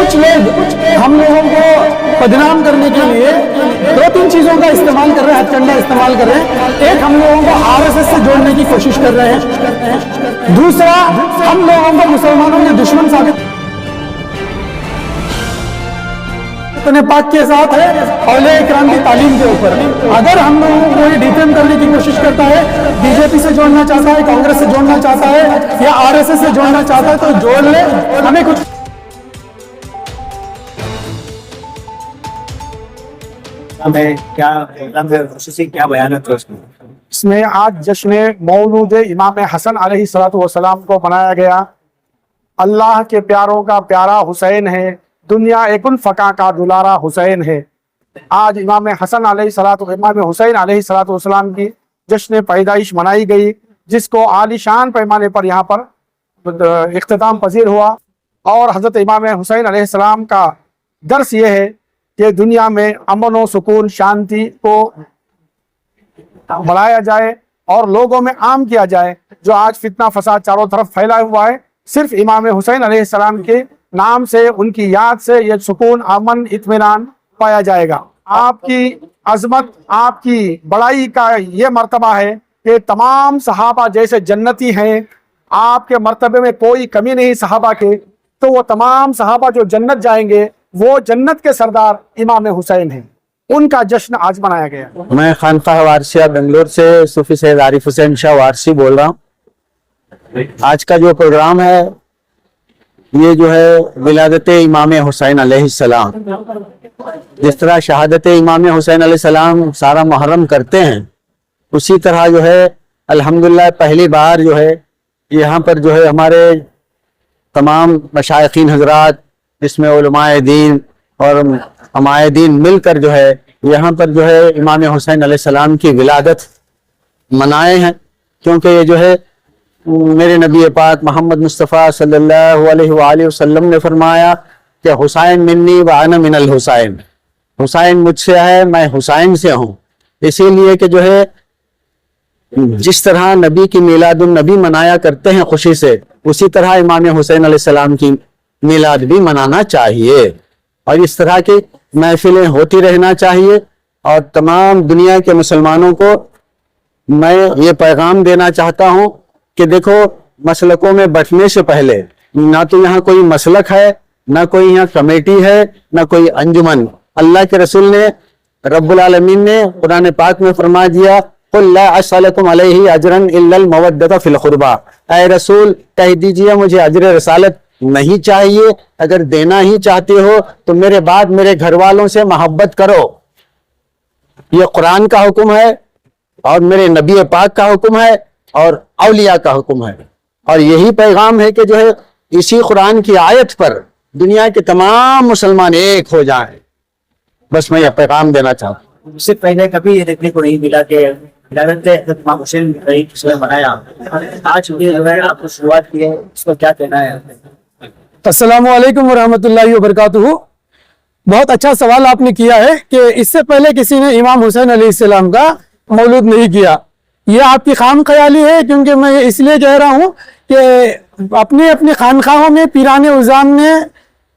کچھ لوگ ہم لوگوں کو بدنام کرنے کے لیے دو تین چیزوں کا استعمال کر رہے ہیں، ہتھ کنڈا استعمال کر رہے ہیں۔ ایک، ہم لوگوں کو RSS سے جوڑنے کی کوشش کر رہے ہیں۔ دوسرا، ہم لوگوں کو مسلمانوں کے دشمن ثابت پاک کے ساتھ ہے، اولیاء کرام کی تعلیم کے اوپر۔ اگر ہم لوگوں کو یہ ڈیفیم کرنے کی کوشش کرتا ہے، BJP سے جوڑنا چاہتا ہے، کانگریس سے جوڑنا چاہتا ہے یا RSS سے جوڑنا چاہتا ہے تو جوڑ لے، ہمیں کچھ کیا بیانات اس میں آج جشن مولود امام حسن علیہ السلام کو منایا گیا۔ اللہ کے پیاروں کا پیارا حسین ہے، دنیا ایک الفقا کا دلارا حسین ہے۔ آج امام حسین علیہ السلام کی جشن پیدائش منائی گئی، جس کو عالی شان پیمانے پر یہاں پر اختتام پذیر ہوا۔ اور حضرت امام حسین علیہ السلام کا درس یہ ہے کہ دنیا میں امن و سکون شانتی کو بڑھایا جائے اور لوگوں میں عام کیا جائے۔ جو آج فتنہ فساد چاروں طرف پھیلا ہوا ہے، صرف امام حسین علیہ السلام کے نام سے، ان کی یاد سے یہ سکون، امن، اطمینان پایا جائے گا۔ آپ کی عظمت، آپ کی بڑائی کا یہ مرتبہ ہے کہ تمام صحابہ جیسے جنتی ہیں، آپ کے مرتبے میں کوئی کمی نہیں صحابہ کے، تو وہ تمام صحابہ جو جنت جائیں گے وہ جنت کے سردار امام حسین ہیں، ان کا جشن آج منایا گیا۔ میں خانقاہ وارثیہ بنگلور سے صوفی سید عارف حسین شاہ وارثی بول رہا ہوں۔ آج کا جو پروگرام ہے یہ جو ہے ولادت امام حسین علیہ السلام، جس طرح شہادت امام حسین علیہ السلام سارا محرم کرتے ہیں، اسی طرح جو ہے الحمدللہ پہلی بار جو ہے یہاں پر جو ہے ہمارے تمام مشائخین حضرات، جس میں علماء دین اور عمائے دین مل کر جو ہے یہاں پر جو ہے امام حسین علیہ السلام کی ولادت منائے ہیں، کیونکہ یہ جو ہے میرے نبی پاک محمد مصطفیٰ صلی اللہ علیہ وآلہ وسلم نے فرمایا کہ حسین منی وانا من الحسین، حسین مجھ سے ہے، میں حسین سے ہوں۔ اسی لیے کہ جو ہے جس طرح نبی کی میلاد النبی منایا کرتے ہیں خوشی سے، اسی طرح امام حسین علیہ السلام کی میلاد بھی منانا چاہیے، اور اس طرح کی محفلیں ہوتی رہنا چاہیے۔ اور تمام دنیا کے مسلمانوں کو میں یہ پیغام دینا چاہتا ہوں کہ دیکھو، مسلکوں میں بٹنے سے پہلے نہ تو یہاں کوئی مسلک ہے، نہ کوئی یہاں کمیٹی ہے، نہ کوئی انجمن۔ اللہ کے رسول نے، رب العالمین نے قرآن پاک میں فرما دیا، قُلْ لَا أَسْأَلُكُمْ عَلَيْهِ أَجْرًا إِلَّا الْمَوَدَّةَ فِي الْقُرْبَى، اے رسول کہہ دیجئے مجھے اجر رسالت نہیں چاہیے، اگر دینا ہی چاہتے ہو تو میرے بعد میرے گھر والوں سے محبت کرو۔ یہ قرآن کا حکم ہے اور میرے نبی پاک کا حکم ہے اور اولیاء کا حکم ہے، اور یہی پیغام ہے کہ جو ہے اسی قرآن کی آیت پر دنیا کے تمام مسلمان ایک ہو جائیں۔ بس میں یہ پیغام دینا چاہتا ہوں۔ اس سے پہلے کبھی یہ دیکھنے کو نہیں ملا کہ ولادت امام حسین نے منایا، آج جو ہے آپ کو شروعات کی ہے، اس کو کیا کہنا ہے؟ السلام علیکم ورحمۃ اللہ وبرکاتہ۔ بہت اچھا سوال آپ نے کیا ہے کہ اس سے پہلے کسی نے امام حسین علیہ السلام کا مولود نہیں کیا۔ یہ آپ کی خام خیالی ہے، کیونکہ میں اس لیے کہہ رہا ہوں کہ اپنے خانخواہوں میں پیران عظام نے،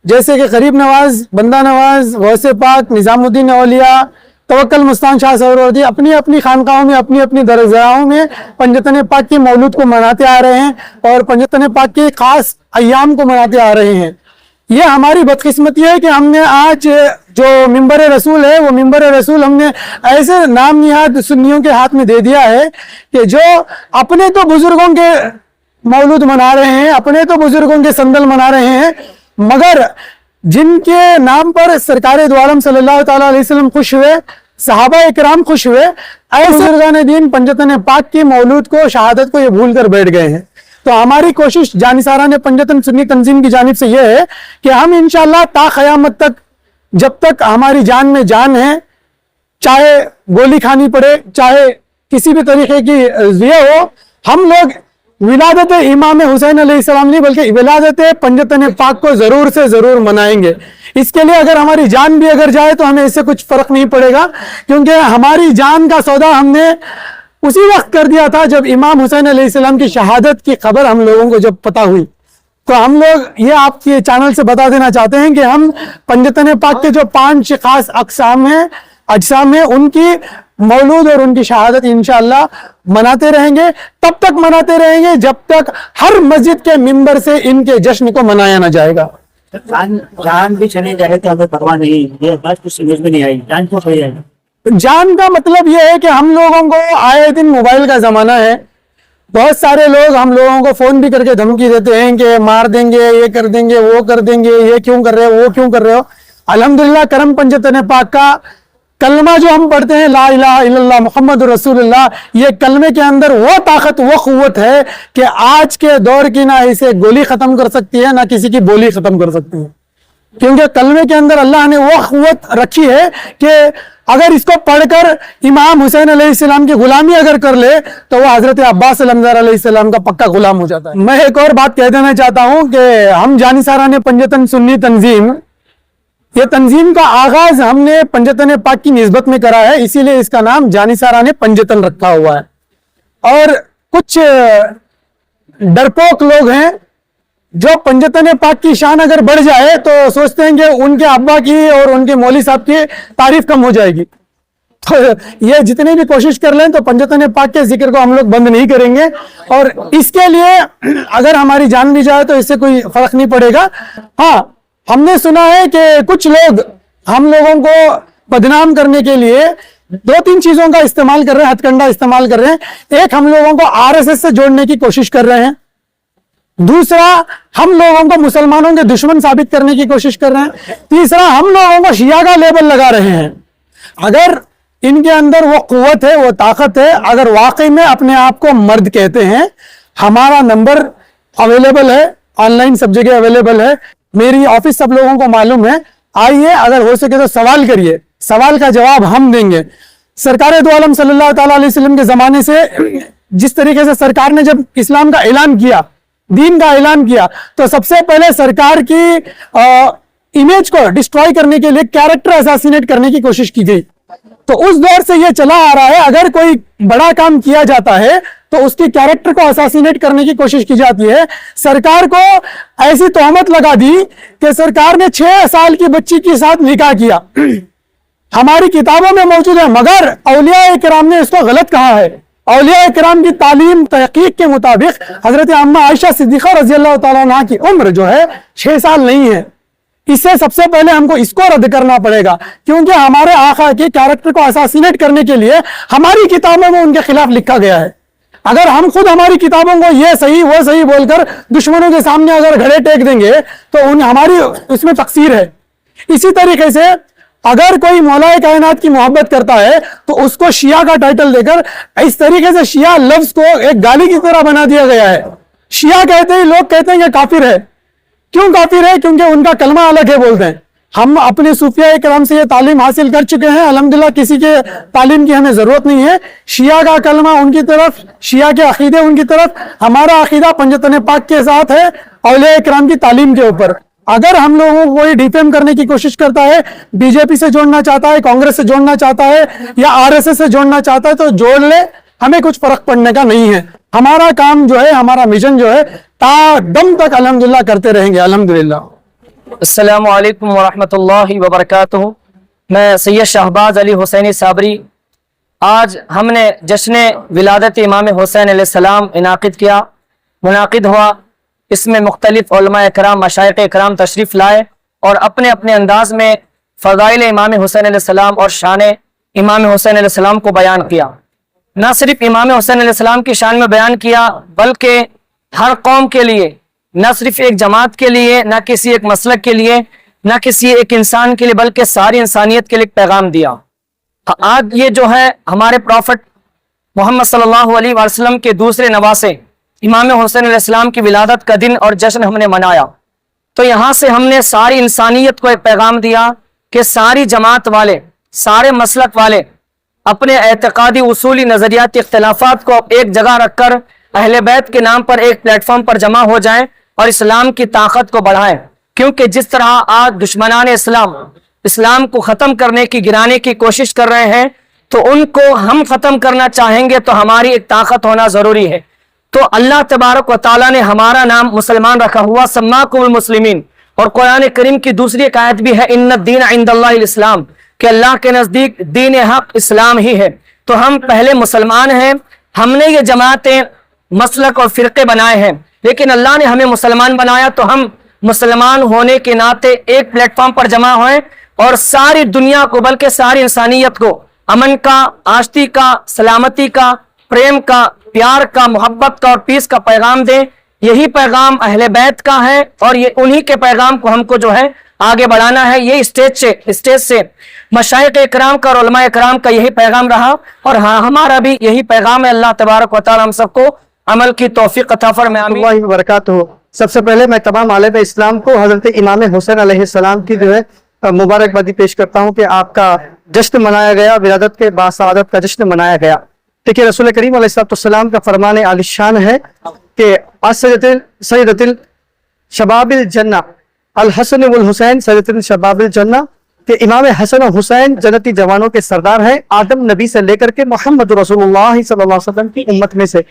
جیسے کہ غریب نواز، بندہ نواز، غوث پاک، نظام الدین اولیاء، توکل مستان شاہ سہروردی، اپنی خانقاہوں میں، اپنی درگاہوں میں پنجتن پاک کے مولود کو مناتے آ رہے ہیں اور پنجتن پاک کے خاص ایام کو مناتے آ رہے ہیں۔ یہ ہماری بدقسمتی ہے کہ ہم نے آج جو ممبر رسول ہے، وہ ممبر رسول ہم نے ایسے نام نہاد سنیوں کے ہاتھ میں دے دیا ہے کہ جو اپنے تو بزرگوں کے مولود منا رہے ہیں، اپنے تو بزرگوں کے سندل منا رہے ہیں، مگر جن کے نام پر سرکار دو عالم صلی اللہ تعالیٰ علیہ وسلم خوش ہوئے، صحابہ اکرام خوش ہوئے، ایسے بزرگان دین پنجتن پاک کی مولود کو، شہادت کو یہ بھول کر بیٹھ گئے ہیں۔ تو ہماری کوشش جانساران پنجتن سنی تنظیم کی جانب سے یہ ہے کہ ہم انشاءاللہ تا قیامت تک، جب تک ہماری جان میں جان ہے، چاہے گولی کھانی پڑے، چاہے کسی بھی طریقے کی یہ ہو، ہم لوگ ولادت امام حسین علیہ السلام نہیں بلکہ ولادت پنجتن پاک کو ضرور سے ضرور منائیں گے۔ اس کے لیے اگر ہماری جان بھی اگر جائے تو ہمیں اس سے کچھ فرق نہیں پڑے گا، کیونکہ ہماری جان کا سودا ہم نے اسی وقت کر دیا تھا جب امام حسین علیہ السلام کی شہادت کی خبر ہم لوگوں کو جب پتہ ہوئی۔ तो हम लोग ये आपके चैनल से बता देना चाहते हैं कि हम पंजतन पाक के जो 5 खास अक़साम हैं, अजसाम हैं, उनकी मौलूद और उनकी शहादत इंशाअल्लाह मनाते रहेंगे, तब तक मनाते रहेंगे जब तक हर मस्जिद के मिंबर से इनके जश्न को मनाया ना जाएगा। जान भी चली जाए तो हमें परवाह नहीं, ये बात कुछ समझ में नहीं आई, जान क्यों चली जाए? जान का मतलब यह है कि हम लोगों को आए दिन मोबाइल का जमाना है, बहुत सारे लोग हम लोगों को फोन भी करके धमकी देते हैं कि मार देंगे, ये कर देंगे, वो कर देंगे, ये क्यों कर रहे हो, वो क्यों कर रहे हो। अल्हम्दुलिल्लाह करम पंजतन पाक का कलमा जो हम पढ़ते हैं ला इलाहा इल्लल्लाह मुहम्मद रसूलुल्लाह, ये कलमे के अंदर वो ताकत, वो कुव्वत है कि आज के दौर की ना इसे गोली खत्म कर सकती है, ना किसी की बोली खत्म कर सकती है। क्योंकि कलमे के अंदर अल्लाह ने वो कुव्वत रखी है कि अगर इसको पढ़कर इमाम हुसैन अलैहिस्सलाम की गुलामी अगर कर ले तो वो हजरत अब्बास अलमदार अलैहिस्सलाम का पक्का गुलाम हो जाता है। मैं एक और बात कह देना चाहता हूं कि हम जानिसारान पंजतन सुन्नी तंजीम, ये तंजीम का आगाज हमने पंजतन पाक की निस्बत में करा है, इसीलिए इसका नाम जानिसारान पंजतन रखा हुआ है। और कुछ डरपोक लोग हैं जो पंजतन पाक की शान अगर बढ़ जाए तो सोचते हैं कि उनके अब्बा की और उनके मौली साहब की तारीफ कम हो जाएगी। तो ये जितनी भी कोशिश कर लें तो पंजतन पाक के जिक्र को हम लोग बंद नहीं करेंगे, और इसके लिए अगर हमारी जान भी जाए तो इससे कोई फर्क नहीं पड़ेगा। हाँ, हमने सुना है कि कुछ लोग हम लोगों को बदनाम करने के लिए 2-3 चीजों का इस्तेमाल कर रहे हैं, हथकंडा इस्तेमाल कर रहे हैं। एक, हम लोगों को आरएसएस से जोड़ने की कोशिश कर रहे हैं। दूसरा, हम लोगों को मुसलमानों के दुश्मन साबित करने की कोशिश कर रहे हैं। तीसरा, हम लोगों को शिया का लेबल लगा रहे हैं। अगर इनके अंदर वो कुव्वत है, वो ताकत है, अगर वाकई में अपने आप को मर्द कहते हैं, हमारा नंबर अवेलेबल है, ऑनलाइन सब जगह अवेलेबल है, मेरी ऑफिस सब लोगों को मालूम है। आइए, अगर हो सके तो सवाल करिए, सवाल का जवाब हम देंगे। सरकार दो आलम सल्लल्लाहु ताला अलैहि वसल्लम के जमाने से जिस तरीके से सरकार ने जब इस्लाम का ऐलान किया, दीन का ऐलान किया, तो सबसे पहले सरकार की इमेज को डिस्ट्रॉय करने के लिए कैरेक्टर असैसिनेट करने की कोशिश की गई। तो उस दौर से ये चला आ रहा है, अगर कोई बड़ा काम किया जाता है तो उसकी कैरेक्टर को असैसिनेट करने की कोशिश की जाती है। सरकार को ऐसी तोहमत लगा दी कि सरकार ने 6 साल की बच्ची के साथ निकाह किया। हमारी किताबों में मौजूद है, मगर औलिया किराम ने इसको गलत कहा है। औलिया किराम की तालीम तहकीक के मुताबिक हजरत अम्मा आयशा सिद्दीक़ा रज़ियल्लाहु ताला अन्हा की उम्र जो है 6 साल नहीं है। इससे सबसे पहले हमको इसको रद्द करना पड़ेगा, क्योंकि हमारे आका के कैरेक्टर को असैसिनेट करने के लिए हमारी किताबों में उनके खिलाफ लिखा गया है। अगर हम खुद हमारी किताबों को ये सही वो सही बोलकर दुश्मनों के सामने अगर घड़े टेक देंगे तो हमारी उसमें तकसीर है। इसी तरीके से अगर कोई मौलाए कायनात की मोहब्बत करता है तो उसको शिया का टाइटल देकर इस तरीके से शिया लफ्ज को एक गाली की तरह बना दिया गया है। शिया कहते ही लोग कहते हैं कि काफिर है। क्यों काफिर है? क्योंकि उनका कलमा अलग है बोलते हैं। हम अपने सूफिया किराम से ये तालीम हासिल कर चुके हैं, अल्हम्दुलिल्लाह किसी के तालीम की हमें जरूरत नहीं है। शिया का कलमा उनकी तरफ, शिया के अकीदे उनकी तरफ, हमारा अकीदा पंजतन पाक के साथ है, औलिया किराम की तालीम के ऊपर। अगर हम लोगों को कोई डिफेम करने की कोशिश करता है, बीजेपी से जोड़ना चाहता है, कांग्रेस से जोड़ना चाहता है या आरएसएस से जोड़ना चाहता है, तो जोड़ ले, हमें कुछ फर्क पड़ने का नहीं है। हमारा काम जो है, हमारा मिशन जो है, ता दम तक अल्हम्दुलिल्लाह करते रहेंगे। अल्हम्दुलिल्लाह। अस्सलामु अलैकुम वरहमतुल्लाहि वबरकातुहू। मैं सैयद शहबाज अली हुसैनी साबरी। आज हमने जश्न विलादत इमाम हुसैन अलैहिस्सलाम इनाकिद किया, मुनाकिद हुआ। इसमें मुख्तलिफ उलमा इकराम, मशाइख इकराम तशरीफ़ लाए और अपने अपने अंदाज में फ़ज़ाइल इमाम हुसैन अलैहिस्सलाम और शान इमाम हुसैन अलैहिस्सलाम को बयान किया। न सिर्फ इमाम हुसैन अलैहिस्सलाम की शान में बयान किया, बल्कि हर कौम के लिए, न सिर्फ एक जमात के लिए, न किसी एक मसलक के लिए, न किसी एक इंसान के लिए, बल्कि सारी इंसानियत के लिए पैगाम दिया। आज ये जो है हमारे प्रॉफिट मोहम्मद सल्लल्लाहु अलैहि वसल्लम के दूसरे नवासे इमाम हुसैन अलैहिस्सलाम की विलादत का दिन और जश्न हमने मनाया। तो यहाँ से हमने सारी इंसानियत को एक पैगाम दिया कि सारी जमात वाले, सारे मसलक वाले अपने एतकादी उसूली नजरियाती इख्तिलाफात को एक जगह रखकर अहले बैत के नाम पर एक प्लेटफॉर्म पर जमा हो जाएं और इस्लाम की ताकत को बढ़ाएं। क्योंकि जिस तरह आज दुश्मनान इस्लाम को खत्म करने की, गिराने की कोशिश कर रहे हैं, तो उनको हम खत्म करना चाहेंगे तो हमारी एक ताकत होना जरूरी है। तो अल्लाह तबारक व ताला ने हमारा नाम मुसलमान रखा हुआ, सम्माकुमुल मुस्लिमीन। और कुरान करीम की दूसरी एक आयत भी है, इन्ना दीन इंदल्लाहिल इस्लाम, कि अल्लाह के नजदीक दीन हक इस्लाम ही है। तो हम पहले मुसलमान हैं, हमने ये जमातें मसलक और फिरके बनाए हैं, लेकिन अल्लाह ने हमें मुसलमान बनाया, तो हम मुसलमान होने के नाते एक प्लेटफॉर्म पर जमा हुए और सारी दुनिया को, बल्कि सारी इंसानियत को अमन का, आश्ती का, सलामती का, प्रेम का, प्यार का, मोहब्बत का और पीस का पैगाम दें। यही पैगाम अहले बैत का है और ये उन्हीं के पैगाम को हमको जो है आगे बढ़ाना है। ये स्टेज से मशाइख इकराम का और उलमा इकराम का यही पैगाम रहा और हाँ, हमारा भी यही पैगाम है। अल्लाह तबारक व तआला हम सबको अमल की तौफीक अता फरमाए, आमीन। वबरकातुहू। सबसे पहले मैं तमाम आलिम इस्लाम को हजरत इमाम हुसैन अलैहिस्सलाम की जो है मुबारकबादी पेश करता हूँ कि आपका जश्न मनाया गया, विलादत के बासआदत का जश्न मनाया गया। देखिए, रसूल करीम अलैहिस्सलाम का फरमान आलिशान है कि सैयदुल शबाबिल जन्ना अल हसन वल हुसैन सैयदुल शबाबिल जन्ना, कि इमाम हसन और हुसैन जन्नती जवानों के सरदार हैं, आदम नबी से लेकर के मोहम्मद रसूलुल्लाह सल्लल्लाहु अलैहि वसल्लम की उम्मत में से।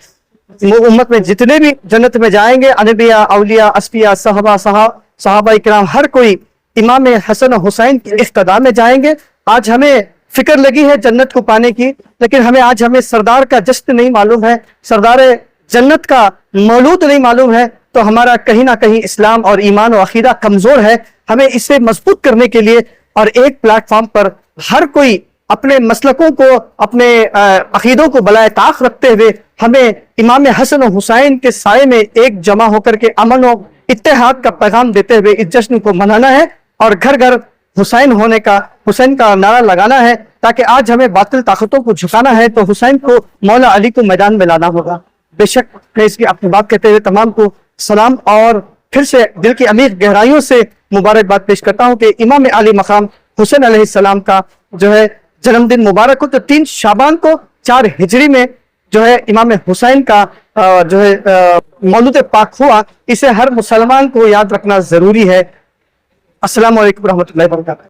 उम्मत में जितने भी जन्नत में जाएंगे, अनबिया, औलिया, अस्फिया, सहाबा इकराम, हर कोई इमाम हसन और हुसैन की इक्तदा में जाएंगे। आज हमें फिक्र लगी है जन्नत को पाने की, लेकिन हमें सरदार का जश्न नहीं मालूम है, सरदार जन्नत का मौलूद नहीं मालूम है, तो हमारा कहीं ना कहीं इस्लाम और ईमान और अकीदा कमजोर है। हमें इसे मजबूत करने के लिए और एक प्लेटफॉर्म पर हर कोई अपने मसलकों को, अपने अकीदों को बलाए ताक रखते हुए हमें इमाम हसन और हुसैन के साये में एक जमा होकर के अमन और इत्तेहाद का पैगाम देते हुए इस जश्न को मनाना है और घर घर हुसैन का नारा लगाना है, ताकि आज हमें बातिल ताकतों को झुकाना है तो हुसैन को, मौला अली को मैदान में लाना होगा। बेशक मैं इसकी अपनी बात कहते हुए तमाम को सलाम और फिर से दिल की अमीर गहराइयों से मुबारकबाद पेश करता हूँ कि इमाम अली मकाम हुसैन अलैहिस्सलाम का जो है जन्मदिन मुबारक हो। तो 3 शाबान को 4 हिजरी में जो है इमाम हुसैन का जो है मौलूद पाक हुआ, इसे हर मुसलमान को याद रखना जरूरी है। अस्सलाम वालेकुम रहमतुल्लाहि व बरकातहू।